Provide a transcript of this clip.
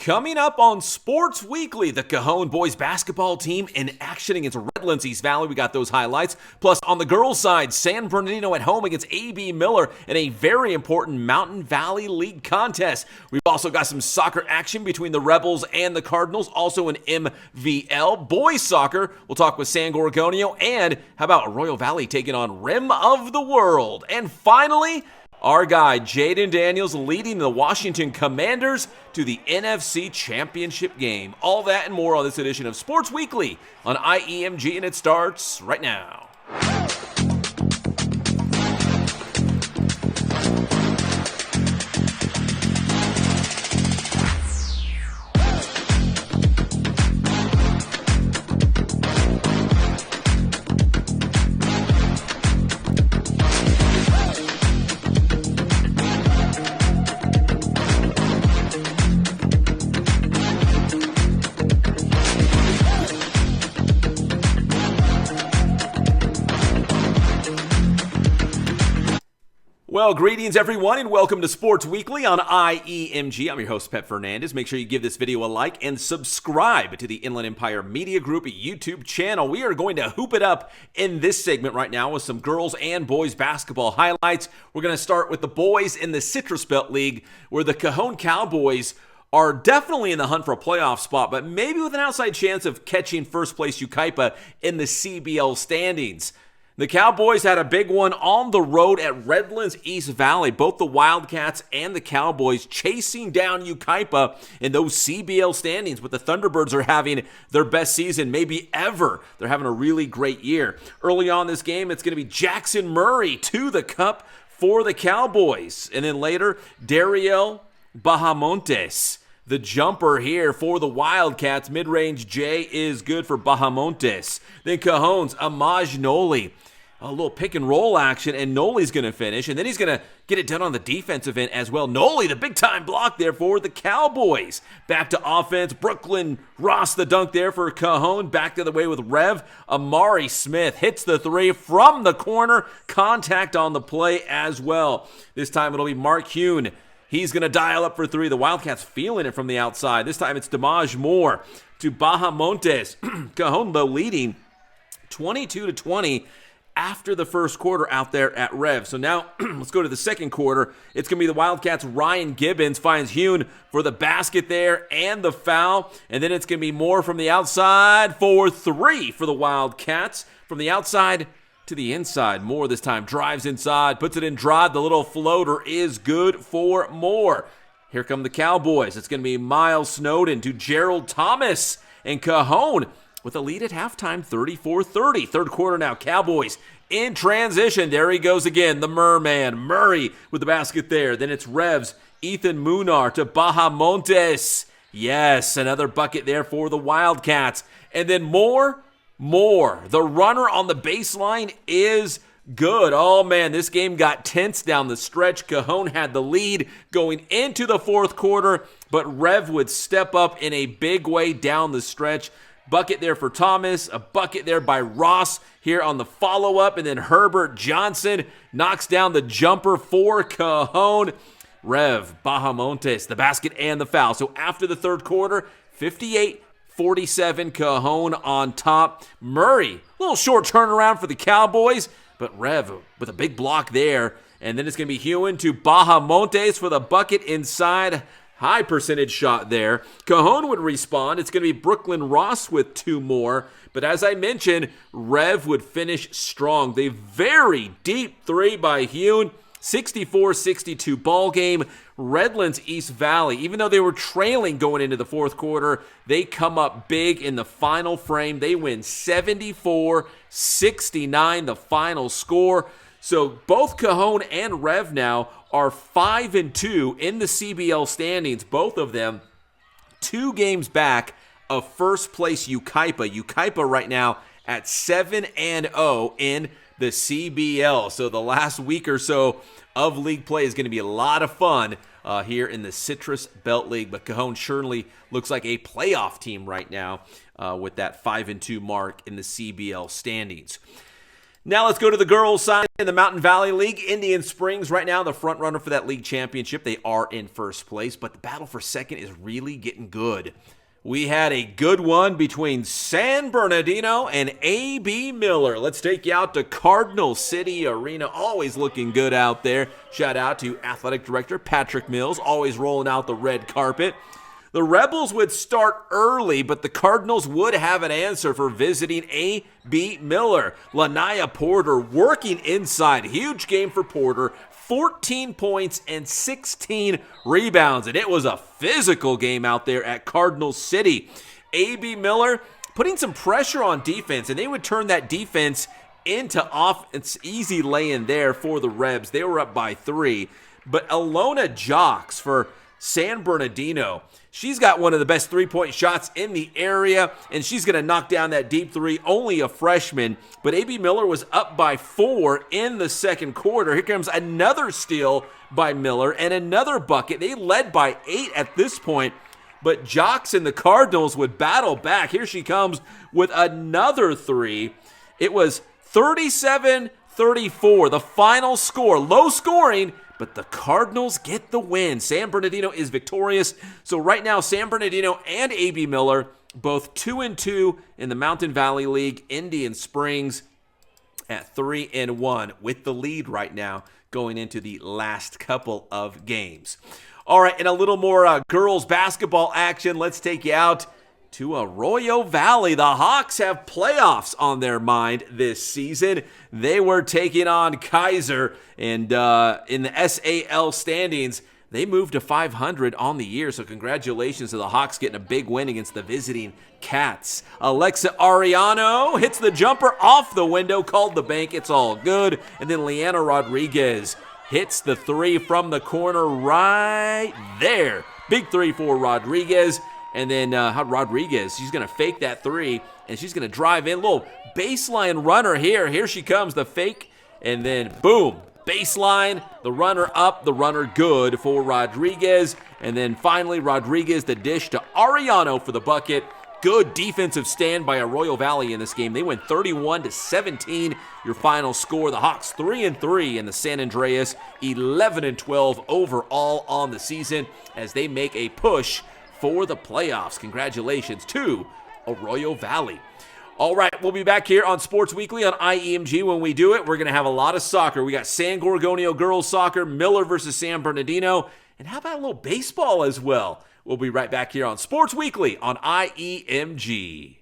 Coming up on Sports Weekly, the Cajon boys basketball team in action against Redlands East Valley. We got those highlights. Plus, on the girls' side, San Bernardino at home against A.B. Miller in a very important Mountain Valley League contest. We've also got some soccer action between the Rebels and the Cardinals, also in MVL. Boys soccer, we'll talk with San Gorgonio. And how about Royal Valley taking on Rim of the World? And finally, our guy, Jaden Daniels, leading the Washington Commanders to the NFC Championship game. All that and more on this edition of Sports Weekly on IEMG, and it starts right now. Well, greetings everyone, and welcome to Sports Weekly on IEMG. I'm your host, Pep Fernandez. Make sure you give this video a like and subscribe to the Inland Empire Media Group YouTube channel. We are going to hoop it up in this segment right now with some girls and boys basketball highlights. We're going to start with the boys in the Citrus Belt League, where the Cajon Cowboys are definitely in the hunt for a playoff spot, but maybe with an outside chance of catching first place Yucaipa in the CBL standings. The Cowboys had a big one on the road at Redlands East Valley. Both the Wildcats and the Cowboys chasing down Yucaipa in those CBL standings, but the Thunderbirds are having their best season maybe ever. They're having a really great year. Early on this game, it's going to be Jackson Murray to the cup for the Cowboys. And then later, Dariel Bahamontes, the jumper here for the Wildcats. Mid-range J is good for Bahamontes. Then Cajon's Amaj Noli. A little pick and roll action, and Noli's going to finish, and then he's going to get it done on the defensive end as well. Noli, the big time block there for the Cowboys. Back to offense. Brooklyn Ross, the dunk there for Cajon. Back the other way with Rev. Amari Smith hits the three from the corner. Contact on the play as well. This time it'll be Mark Hune. He's going to dial up for three. The Wildcats feeling it from the outside. This time it's Damaj Moore to Bahamontes. Cajon, though, leading 22-20 after the first quarter out there at Rev. So now let's go to the second quarter. It's going to be the Wildcats' Ryan Gibbons finds Hune for the basket there and the foul. And then it's going to be Moore from the outside for three for the Wildcats. From the outside to the inside. Moore this time drives inside, puts it in drive. The little floater is good for Moore. Here come the Cowboys. It's going to be Miles Snowden to Gerald Thomas, and Cajon with a lead at halftime, 34-30. Third quarter now, Cowboys in transition. There he goes again, the Merman. Murray with the basket there. Then it's Revs, Ethan Munar to Bahamontes. Yes, another bucket there for the Wildcats. And then Moore. The runner on the baseline is good. Oh, man, this game got tense down the stretch. Cajon had the lead going into the fourth quarter, but Rev would step up in a big way down the stretch. Bucket there for Thomas, a bucket there by Ross here on the follow-up, and then Herbert Johnson knocks down the jumper for Cajon. Rev Bahamontes, the basket and the foul. So after the third quarter, 58-47, Cajon on top. Murray, a little short turnaround for the Cowboys, but Rev with a big block there. And then it's going to be Hune to Bahamontes for the bucket inside. High percentage shot there. Cajon would respond. It's going to be Brooklyn Ross with two more. But as I mentioned, Rev would finish strong. The very deep three by Hune. 64-62 ball game. Redlands East Valley, even though they were trailing going into the fourth quarter, they come up big in the final frame. They win 74-69, the final score. So both Cajon and Rev now are 5-2 in the CBL standings. Both of them 2 games back of first place Yucaipa. Yucaipa right now at 7-0 in the CBL. So the last week or so of league play is going to be a lot of fun here in the Citrus Belt League. But Cajon surely looks like a playoff team right now with that 5-2 mark in the CBL standings. Now let's go to the girls' side in the Mountain Valley League. Indian Springs right now the front runner for that league championship. They are in first place, but the battle for second is really getting good. We had a good one between San Bernardino and A.B. Miller. Let's take you out to Cardinal City Arena. Always looking good out there. Shout out to Athletic Director Patrick Mills, always rolling out the red carpet. The Rebels would start early, but the Cardinals would have an answer for visiting A.B. Miller. Lanaya Porter working inside. Huge game for Porter. 14 points and 16 rebounds, and it was a physical game out there at Cardinal City. A.B. Miller putting some pressure on defense, and they would turn that defense into offense. Easy lay-in there for the Rebs. They were up by 3. But Alona Jocks for San Bernardino, she's got one of the best three-point shots in the area, and she's going to knock down that deep three, only a freshman. But A.B. Miller was up by 4 in the second quarter. Here comes another steal by Miller and another bucket. They led by 8 at this point, but Jocks and the Cardinals would battle back. Here she comes with another 3. It was 37-34, the final score. Low scoring, but the Cardinals get the win. San Bernardino is victorious. So right now, San Bernardino and A.B. Miller, both 2-2 in the Mountain Valley League. Indian Springs at 3-1 with the lead right now going into the last couple of games. All right, and a little more girls basketball action. Let's take you out to Arroyo Valley. The Hawks have playoffs on their mind this season. They were taking on Kaiser, and in the SAL standings, they moved to 500 on the year, so congratulations to the Hawks getting a big win against the visiting Cats. Alexa Ariano hits the jumper off the window, called the bank. It's all good. And then Leanna Rodriguez hits the 3 from the corner right there. Big 3 for Rodriguez. And then Rodriguez, she's going to fake that 3, and she's going to drive in. Little baseline runner here. Here she comes, the fake. And then, boom, baseline, the runner up, the runner good for Rodriguez. And then finally, Rodriguez, the dish to Ariano for the bucket. Good defensive stand by Arroyo Valley in this game. They win 31-17. Your final score, the Hawks 3-3 in the San Andreas, 11-12 overall on the season as they make a push for the playoffs. Congratulations to Arroyo Valley. All right, we'll be back here on Sports Weekly on IEMG. When we do it, we're going to have a lot of soccer. We got San Gorgonio girls soccer, Miller versus San Bernardino, and how about a little baseball as well? We'll be right back here on Sports Weekly on IEMG.